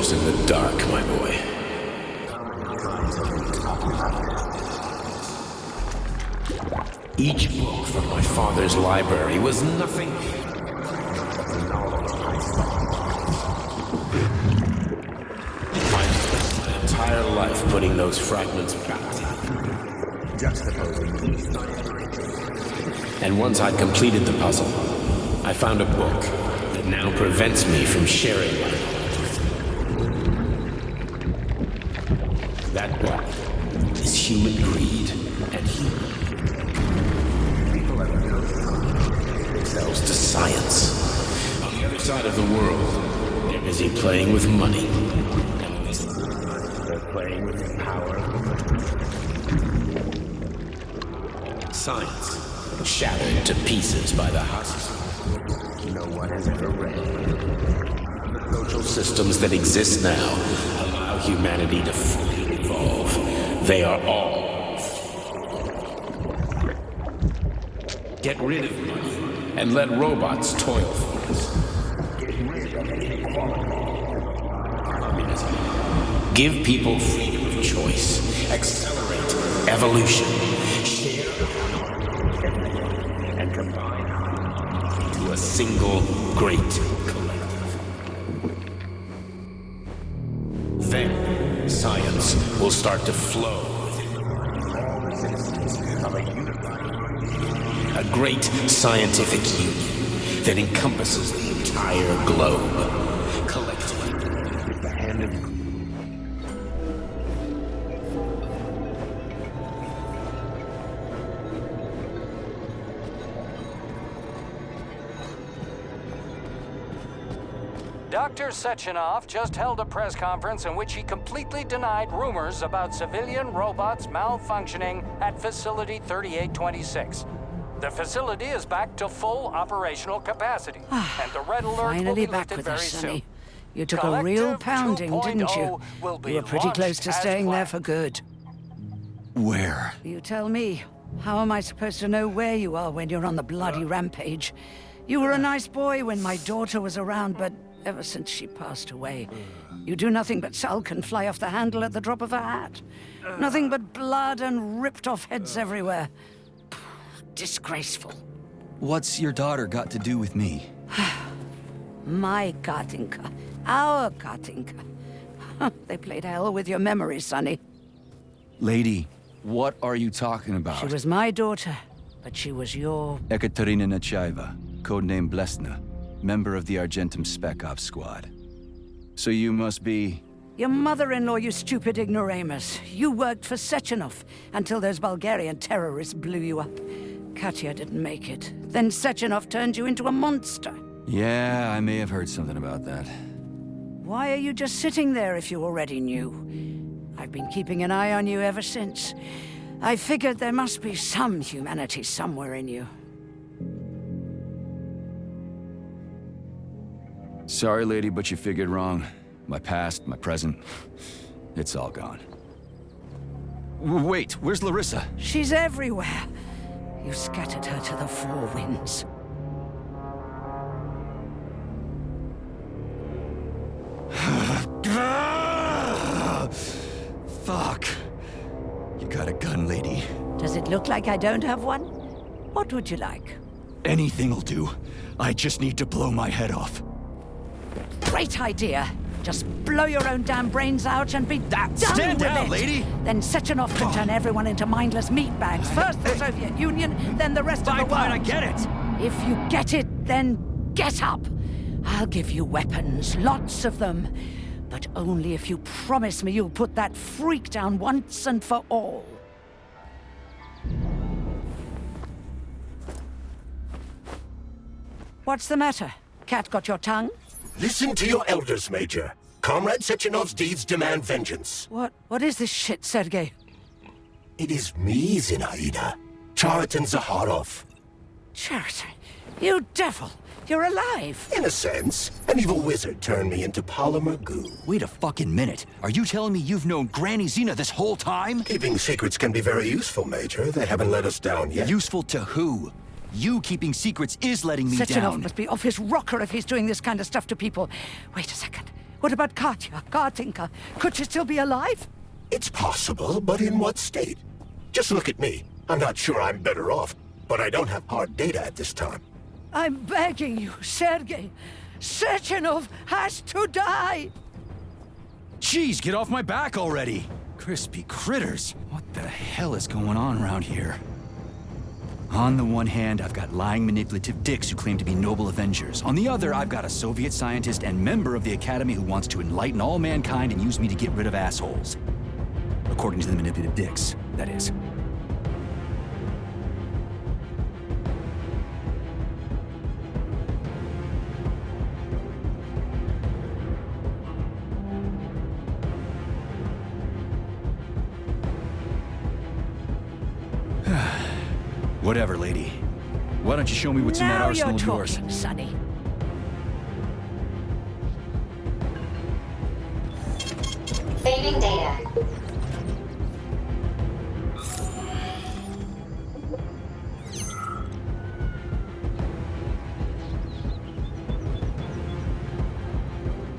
orders in the dark, my boy. Each book from my father's library was nothing. I spent my entire life putting those fragments back together. And once I'd completed the puzzle, I found a book that now prevents me from sharing my knowledge with you. That book is Human Greed and Human themselves to science. On the other side of the world, they're busy playing with money. And on this side, they're playing with power. Science, shattered to pieces by the husks no one has ever read. The social systems that exist now allow humanity to fully evolve. They are all. Get rid of money and let robots toil for us. Get rid of inequality. Communism. Give people freedom of choice. Accelerate evolution. Share and combine into a single great collective. Then science will start to flow within all the citizens of a unified, a great scientific union that encompasses the entire globe. Collectively, with the hand of Dr. Sechenov just held a press conference in which he completely denied rumors about civilian robots malfunctioning at Facility 3826. The facility is back to full operational capacity, and the red alert will be Finally back lifted with very us, soon. Sonny. You took a real pounding, didn't you? Will be You were pretty close to launched as staying there planned. for good. Where? You tell me. How am I supposed to know where you are when you're on the bloody rampage? You were a nice boy when my daughter was around, but ever since she passed away, you do nothing but sulk and fly off the handle at the drop of a hat. Nothing but blood and ripped off heads everywhere. Disgraceful. What's your daughter got to do with me? My Katinka. Our Katinka. They played hell with your memory, Sonny. Lady, what are you talking about? She was my daughter, but she was your... Ekaterina Nechaeva, codename Blesna, member of the Argentum Spec Ops squad. So you must be... Your mother-in-law, you stupid ignoramus. You worked for Sechenov until those Bulgarian terrorists blew you up. Katya didn't make it. Then Sechenov turned you into a monster. Yeah, I may have heard something about that. Why are you just sitting there if you already knew? I've been keeping an eye on you ever since. I figured there must be some humanity somewhere in you. Sorry, lady, but you figured wrong. My past, my present, it's all gone. Wait, where's Larissa? She's everywhere. You scattered her to the four winds. Fuck. You got a gun, lady. Does it look like I don't have one? What would you like? Anything'll do. I just need to blow my head off. Great idea. Just blow your own damn brains out and be done Stand with down, it. lady! Then Sechenov can turn everyone into mindless meatbags. First the Soviet Union, then the rest of the world. I get it! If you get it, then get up. I'll give you weapons, lots of them. But only if you promise me you'll put that freak down once and for all. What's the matter? Cat got your tongue? Listen to your elders, Major. Comrade Sechenov's deeds demand vengeance. What is this shit, Sergei? It is me, Zinaida. Chariton Zaharov. Chariton, you devil! You're alive! In a sense, an evil wizard turned me into polymer goo. Wait a fucking minute. Are you telling me you've known Granny Zina this whole time? Keeping secrets can be very useful, Major. They haven't let us down yet. Useful to who? You keeping secrets is letting me Sechenov down. must be off his rocker if he's doing this kind of stuff to people. Wait a second. What about Katya, Kartinka? Could she still be alive? It's possible, but in what state? Just look at me. I'm not sure I'm better off, but I don't have hard data at this time. I'm begging you, Sergei. Sechenov has to die! Jeez, get off my back already! Crispy critters! What the hell is going on around here? On the one hand, I've got lying, manipulative dicks who claim to be noble avengers. On the other, I've got a Soviet scientist and member of the Academy who wants to enlighten all mankind and use me to get rid of assholes. According to the manipulative dicks, that is. Whatever, lady. Why don't you show me what's in that Now arsenal you're of yours? talking, Sonny. Saving data.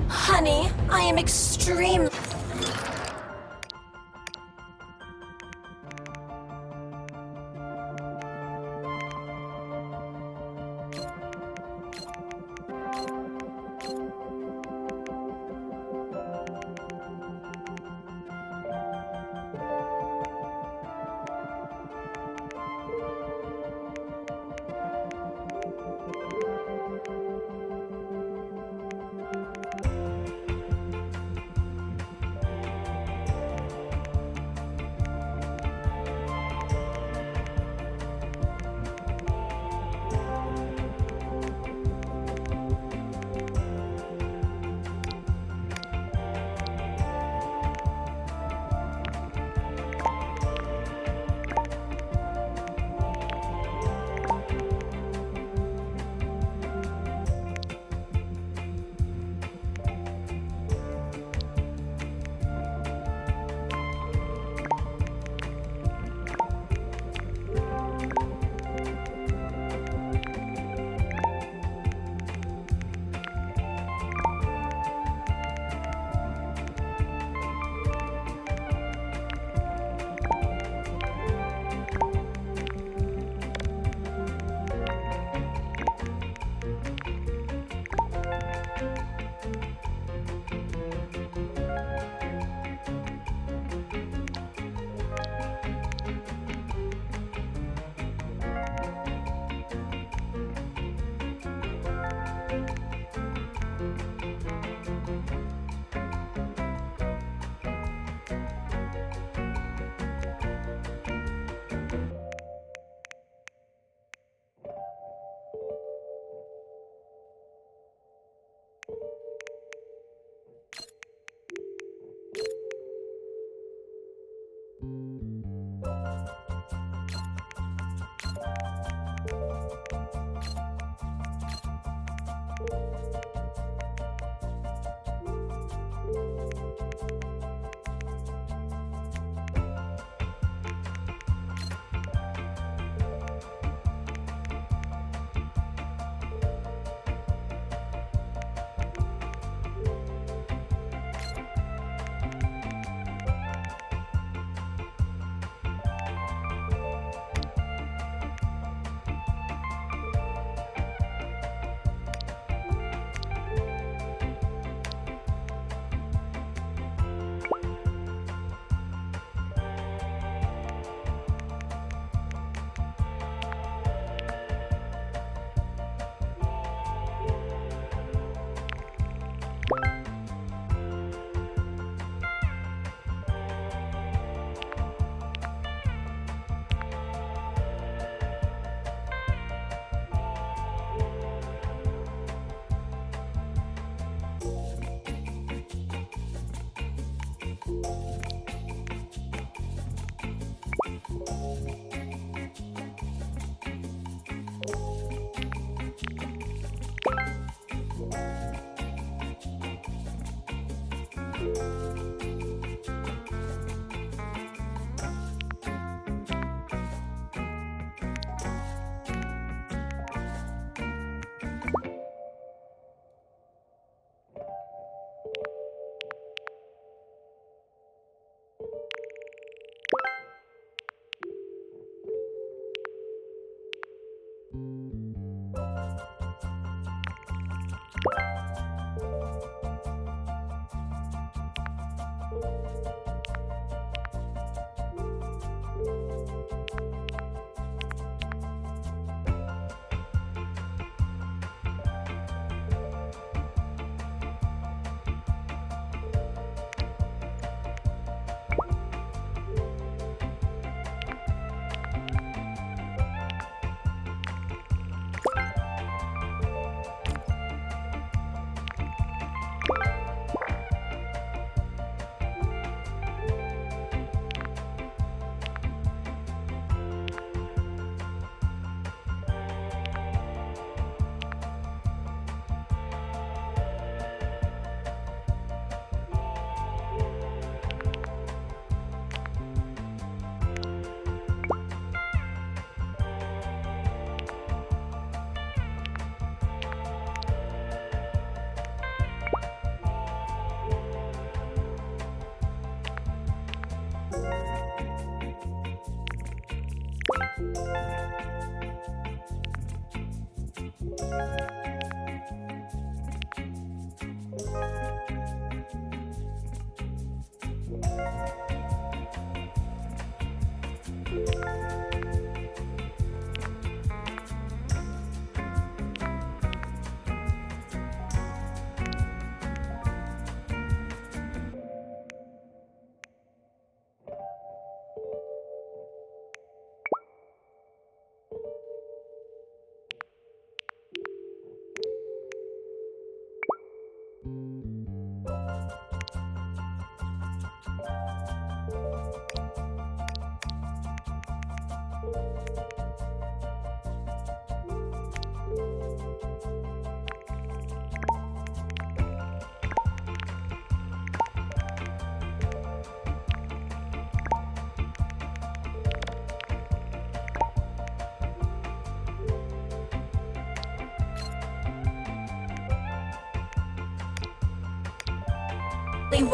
Honey, I am extremely...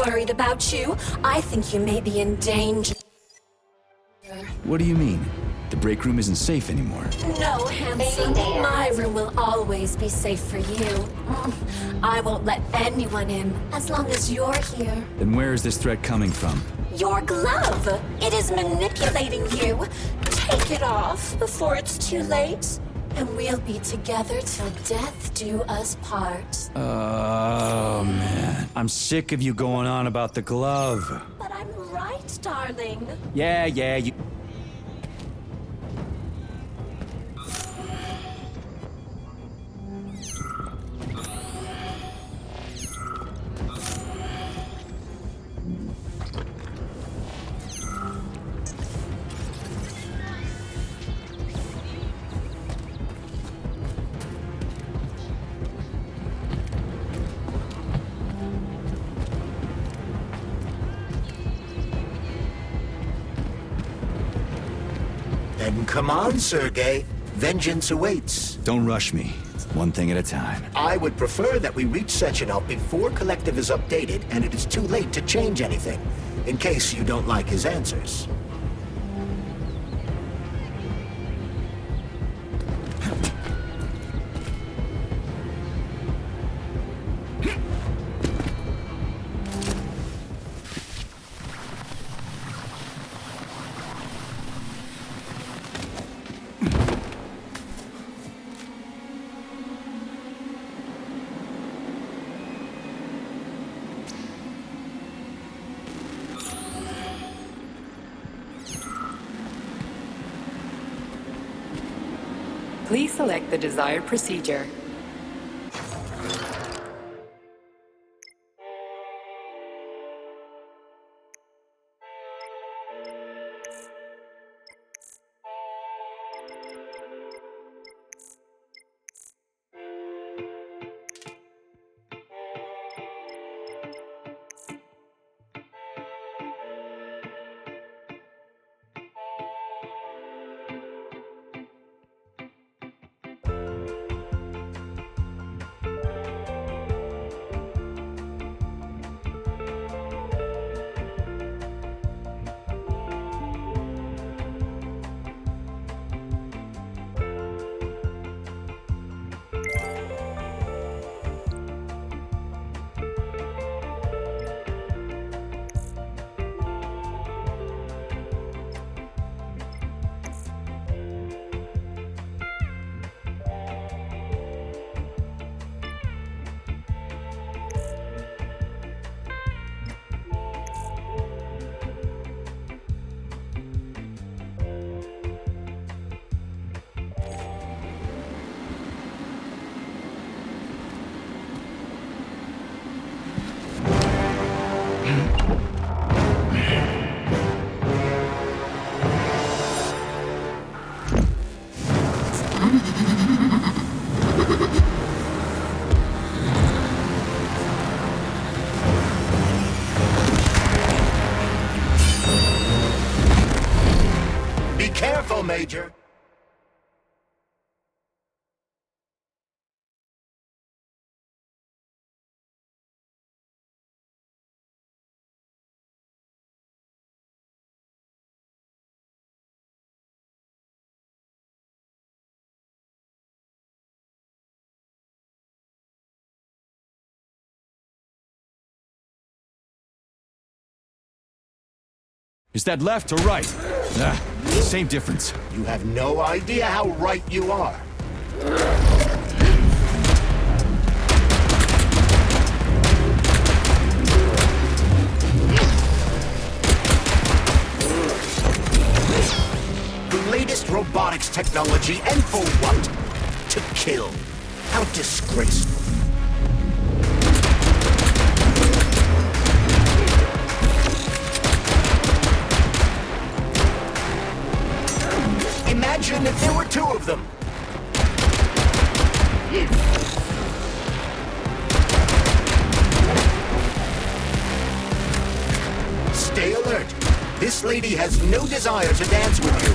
Worried about you. I think you may be in danger. What do you mean? The break room isn't safe anymore. No, handsome. My room will always be safe for you. I won't let anyone in as long as you're here. Then where is this threat coming from? Your glove! It is manipulating you. Take it off before it's too late, and we'll be together till death do us part. Oh, man. I'm sick of you going on about the glove. But I'm right, darling. Yeah, you... Then come on, Sergei. Vengeance awaits. Don't rush me. One thing at a time. I would prefer that we reach Sechenov before Collective is updated and it is too late to change anything, in case you don't like his answers. Please select the desired procedure. Careful, Major. Is that left or right? Same difference. You have no idea how right you are. The latest robotics technology, and for what? To kill. How disgraceful. Imagine if there were two of them. Stay alert. This lady has no desire to dance with you.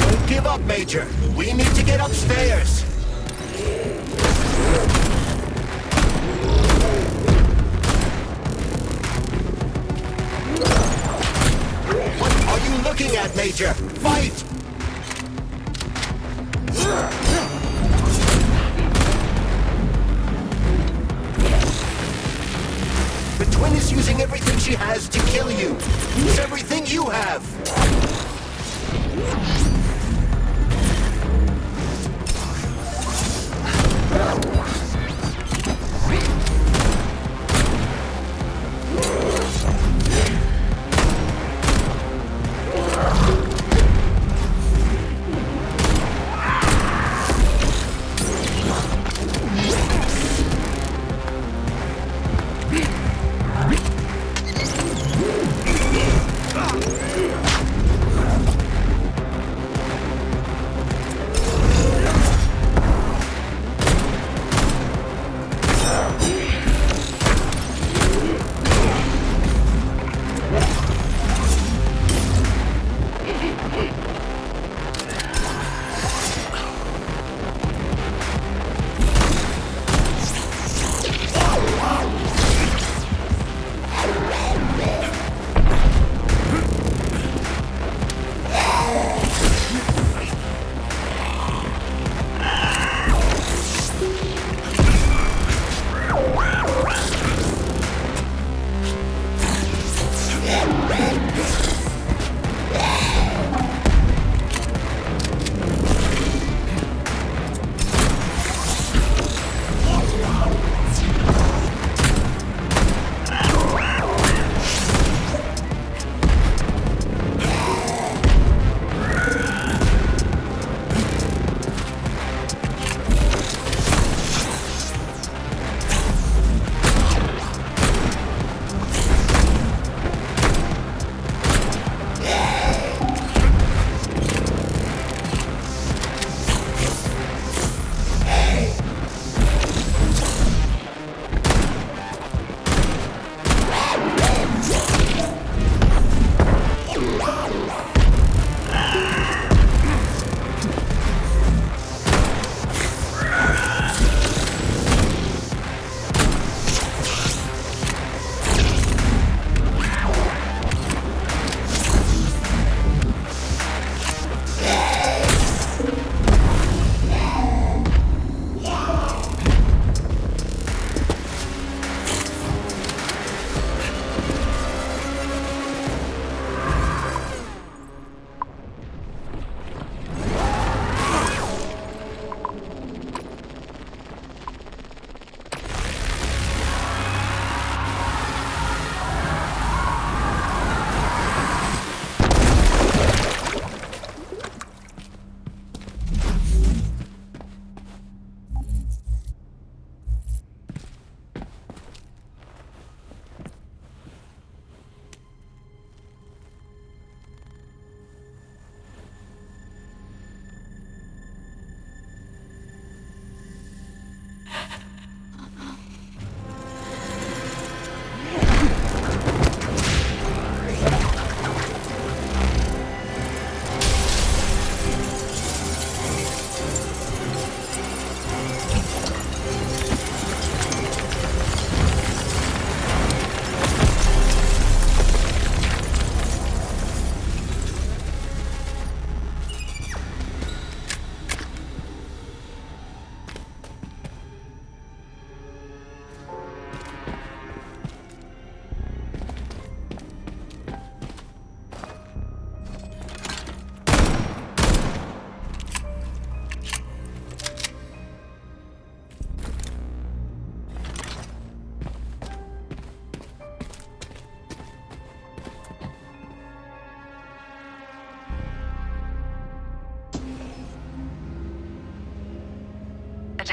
Don't give up, Major. We need to get upstairs. What are you looking at, Major? Fight! The twin is using everything she has to kill you. Use everything you have.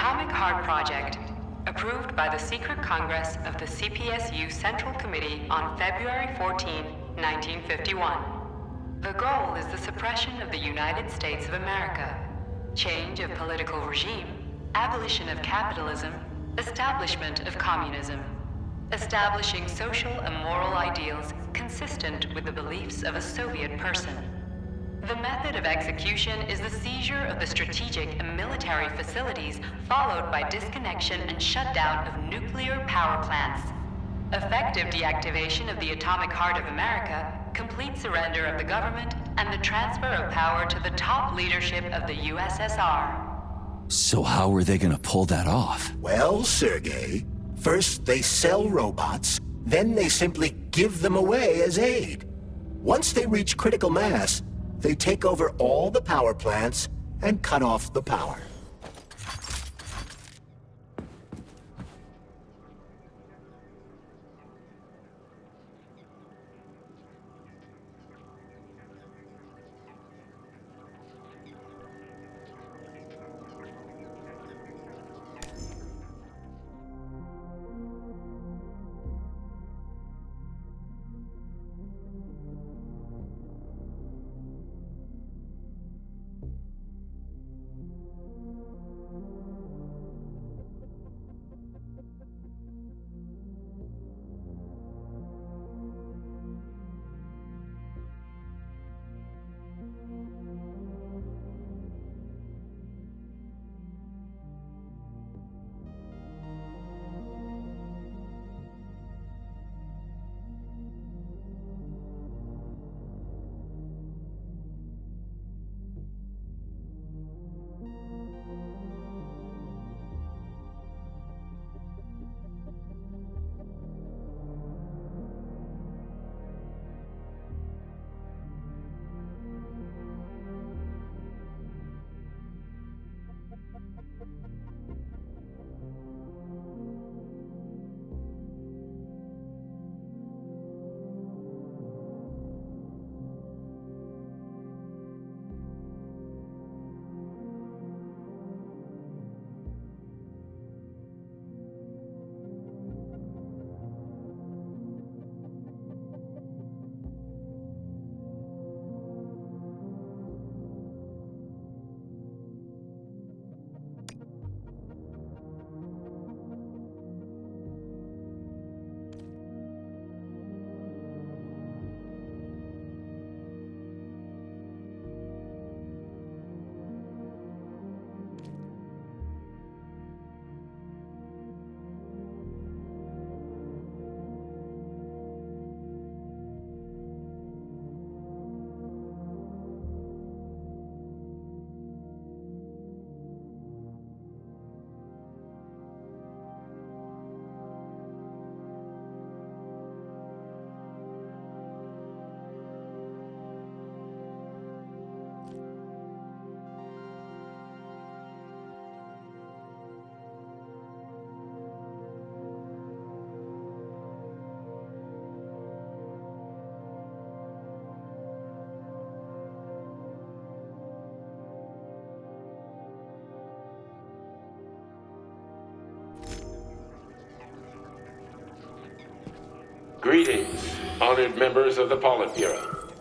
Atomic Heart Project, approved by the Secret Congress of the CPSU Central Committee on February 14, 1951. The goal is the suppression of the United States of America, change of political regime, abolition of capitalism, establishment of communism, establishing social and moral ideals consistent with the beliefs of a Soviet person. The method of execution is the seizure of the strategic and military facilities, followed by disconnection and shutdown of nuclear power plants. Effective deactivation of the Atomic Heart of America, complete surrender of the government, and the transfer of power to the top leadership of the USSR. So how are they gonna pull that off? Well, Sergei, first they sell robots, then they simply give them away as aid. Once they reach critical mass, they take over all the power plants and cut off the power. Greetings, honored members of the Politburo.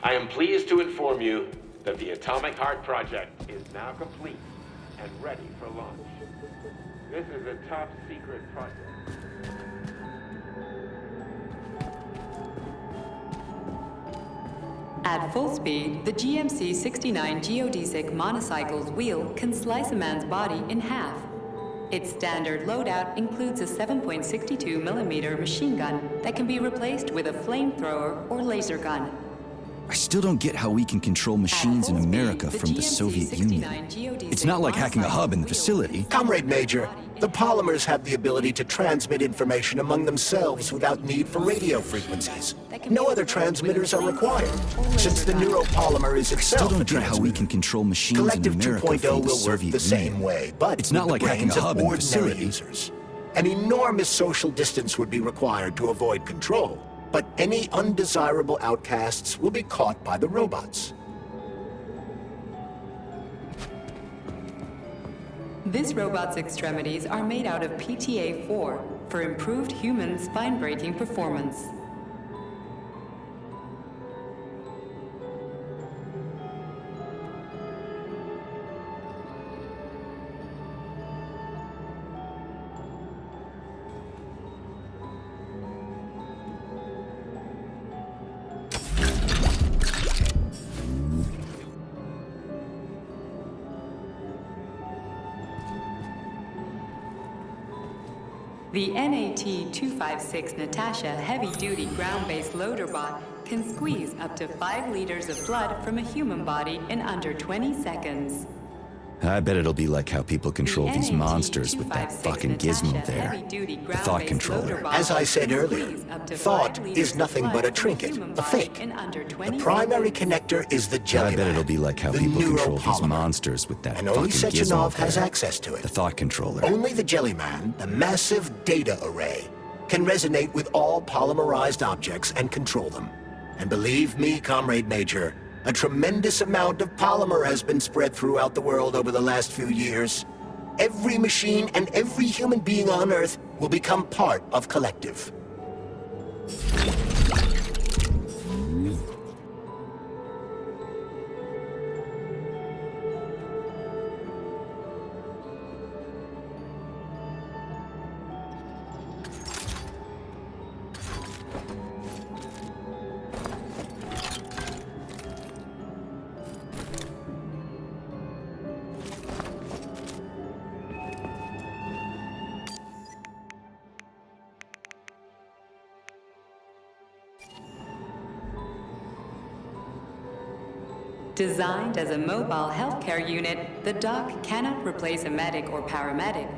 I am pleased to inform you that the Atomic Heart Project is now complete and ready for launch. This is a top secret project. At full speed, the GMC-69 geodesic monocycle's wheel can slice a man's body in half. Its standard loadout includes a 7.62mm machine gun that can be replaced with a flamethrower or laser gun. I still don't get how we can control machines in America from the Soviet Union. It's not like hacking a hub in the facility. Comrade Major, the polymers have the ability to transmit information among themselves without need for radio frequencies. No other transmitters are required, since the neuropolymer is I itself still don't a get how we transmitter. can control machines Collective in America 2.0 from the will work Soviet the same Union. way, but It's not with like the hacking a brains of hub in the ordinary facility. users. An enormous social distance would be required to avoid control, but any undesirable outcasts will be caught by the robots. This robot's extremities are made out of PTA-4 for improved human spine-breaking performance. The NAT-256 Natasha heavy-duty ground-based loader bot can squeeze up to 5 liters of blood from a human body in under 20 seconds. I bet it'll be like how people control these monsters with that fucking gizmo there. The thought controller. As I said earlier, thought is nothing but a trinket, a fake. The primary connector is the Jellyman. I bet it'll be like how people control these monsters with that and fucking only gizmo Sechenov there. has access to it. The thought controller. Only the Jellyman, the massive data array, can resonate with all polymerized objects and control them. And believe me, Comrade Major, a tremendous amount of polymer has been spread throughout the world over the last few years. Every machine and every human being on Earth will become part of Collective. Designed as a mobile healthcare unit, the dock cannot replace a medic or paramedic,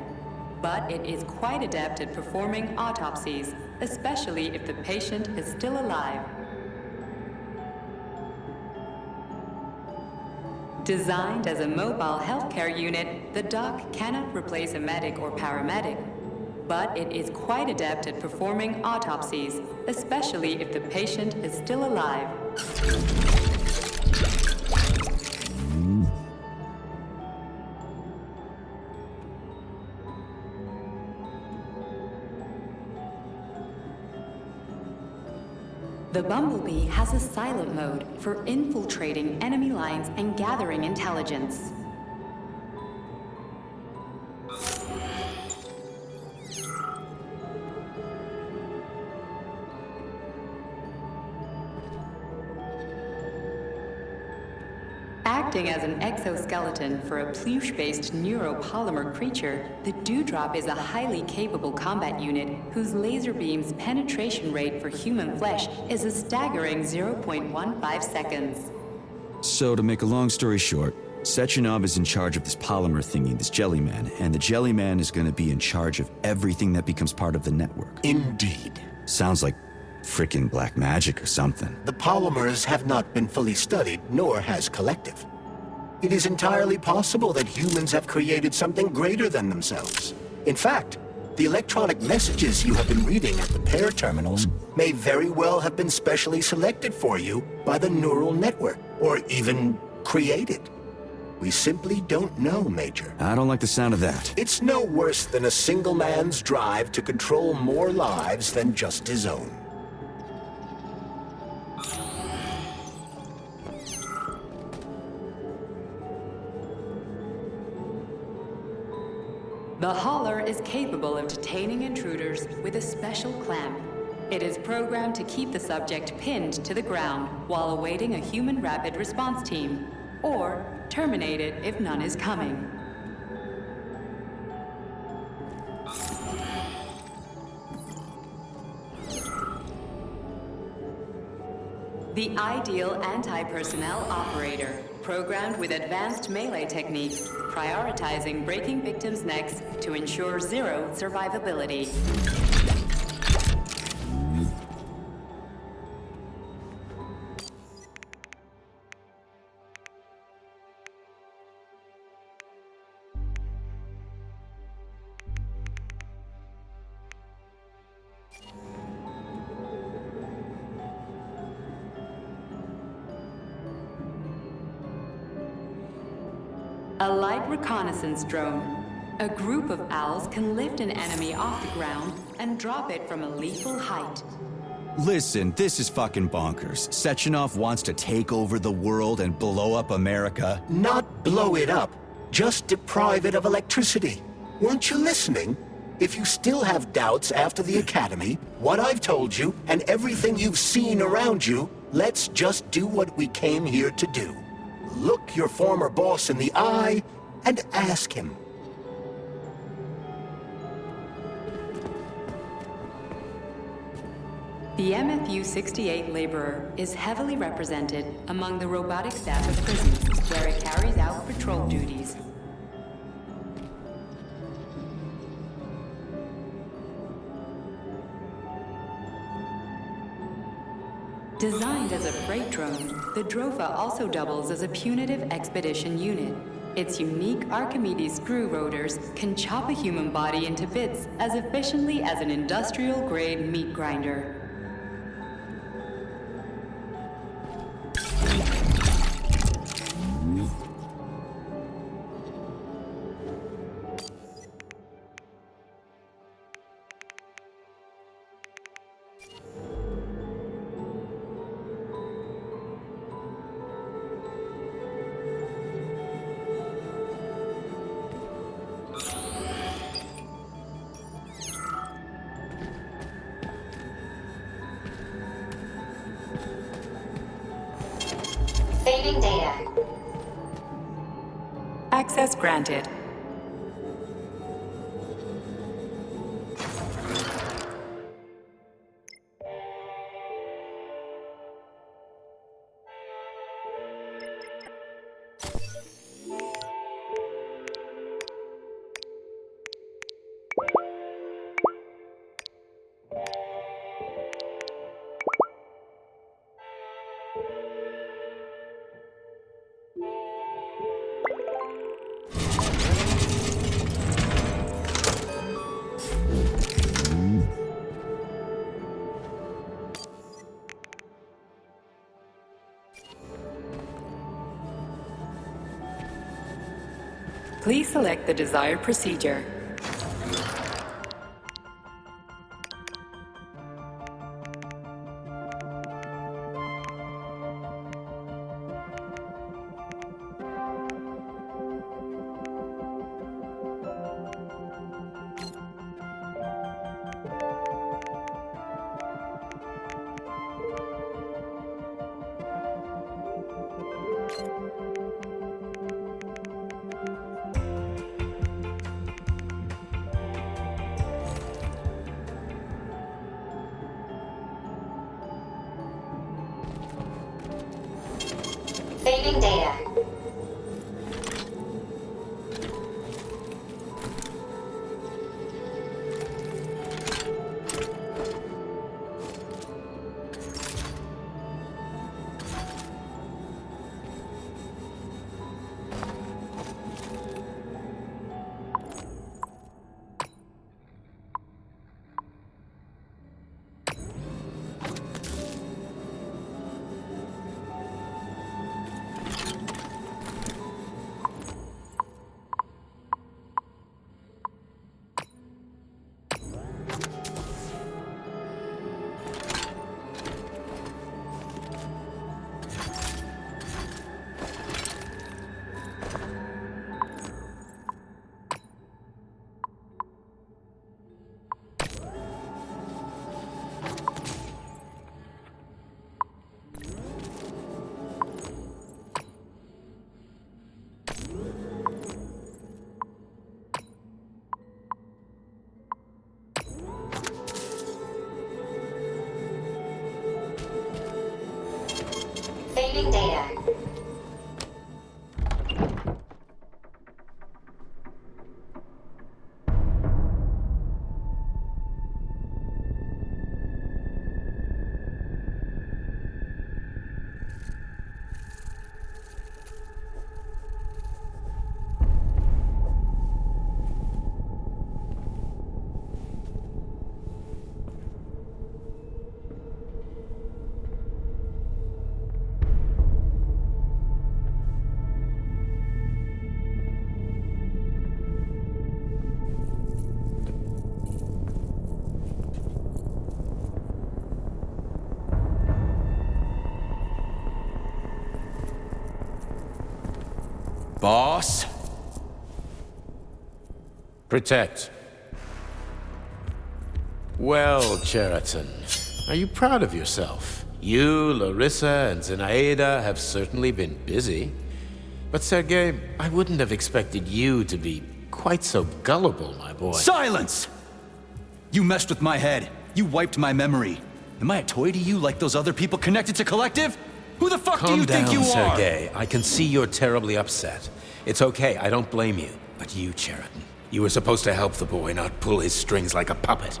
but it is quite adept at performing autopsies, especially if the patient is still alive. Designed as a mobile healthcare unit, the dock cannot replace a medic or paramedic, but it is quite adept at performing autopsies, especially if the patient is still alive. The Bumblebee has a silent mode for infiltrating enemy lines and gathering intelligence. Acting as an exoskeleton for a pluche-based neuropolymer creature, the Dewdrop is a highly capable combat unit whose laser beam's penetration rate for human flesh is a staggering 0.15 seconds. So, to make a long story short, Sechenov is in charge of this polymer thingy, this Jellyman, and the Jellyman is going to be in charge of everything that becomes part of the network. Indeed. Sounds like frickin' black magic or something. The polymers have not been fully studied, nor has Collective. It is entirely possible that humans have created something greater than themselves. In fact, the electronic messages you have been reading at the pair terminals may very well have been specially selected for you by the neural network, or even created. We simply don't know, Major. I don't like the sound of that. It's no worse than a single man's drive to control more lives than just his own. The Hauler is capable of detaining intruders with a special clamp. It is programmed to keep the subject pinned to the ground while awaiting a human rapid response team, or terminate it if none is coming. The ideal anti-personnel operator, programmed with advanced melee techniques, prioritizing breaking victims' necks to ensure zero survivability. A light reconnaissance drone. A group of owls can lift an enemy off the ground and drop it from a lethal height. Listen, this is fucking bonkers. Sechenov wants to take over the world and blow up America. Not blow it up, just deprive it of electricity. Weren't you listening? If you still have doubts after the Academy, what I've told you, and everything you've seen around you, let's just do what we came here to do. Look your former boss in the eye and ask him. The MFU-68 Laborer is heavily represented among the robotic staff of prisons, where it carries out patrol duties. Designed as a freight drone, the Drofa also doubles as a punitive expedition unit. Its unique Archimedes screw rotors can chop a human body into bits as efficiently as an industrial-grade meat grinder. Saving data. Access granted. Please select the desired procedure. Saving data. Saving data. Boss? Protect. Well, Cheriton, are you proud of yourself? You, Larissa, and Zenaida have certainly been busy. But Sergei, I wouldn't have expected you to be quite so gullible, my boy. Silence! You messed with my head. You wiped my memory. Am I a toy to you like those other people connected to Collective? Who the fuck do you think you are? Calm down, Sergei. I can see you're terribly upset. It's okay, I don't blame you. But you, Cheriton, you were supposed to help the boy, not pull his strings like a puppet.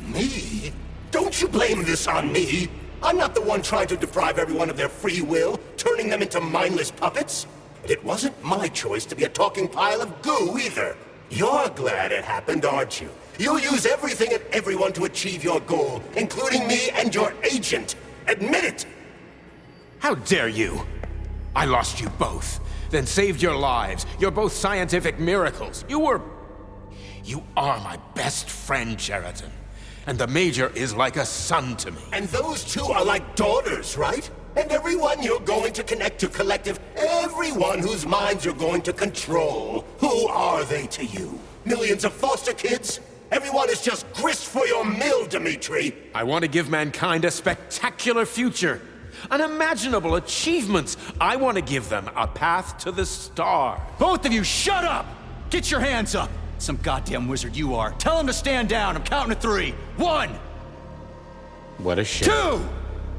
Me? Don't you blame this on me? I'm not the one trying to deprive everyone of their free will, turning them into mindless puppets. And it wasn't my choice to be a talking pile of goo either. You're glad it happened, aren't you? You'll use everything and everyone to achieve your goal, including me and your agent. Admit it! How dare you? I lost you both, then saved your lives. You're both scientific miracles. You are my best friend, Cheriton. And the Major is like a son to me. And those two are like daughters, right? And everyone you're going to connect to Collective, everyone whose minds you're going to control, who are they to you? Millions of foster kids? Everyone is just grist for your mill, Dimitri. I want to give mankind a spectacular future. Unimaginable achievements. I want to give them a path to the stars. Both of you, shut up! Get your hands up! Some goddamn wizard you are. Tell him to stand down. I'm counting to 3. 1! What a shame. 2!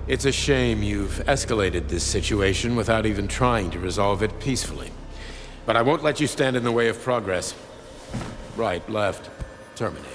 It's a shame you've escalated this situation without even trying to resolve it peacefully. But I won't let you stand in the way of progress. Right, left, terminate.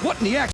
What in the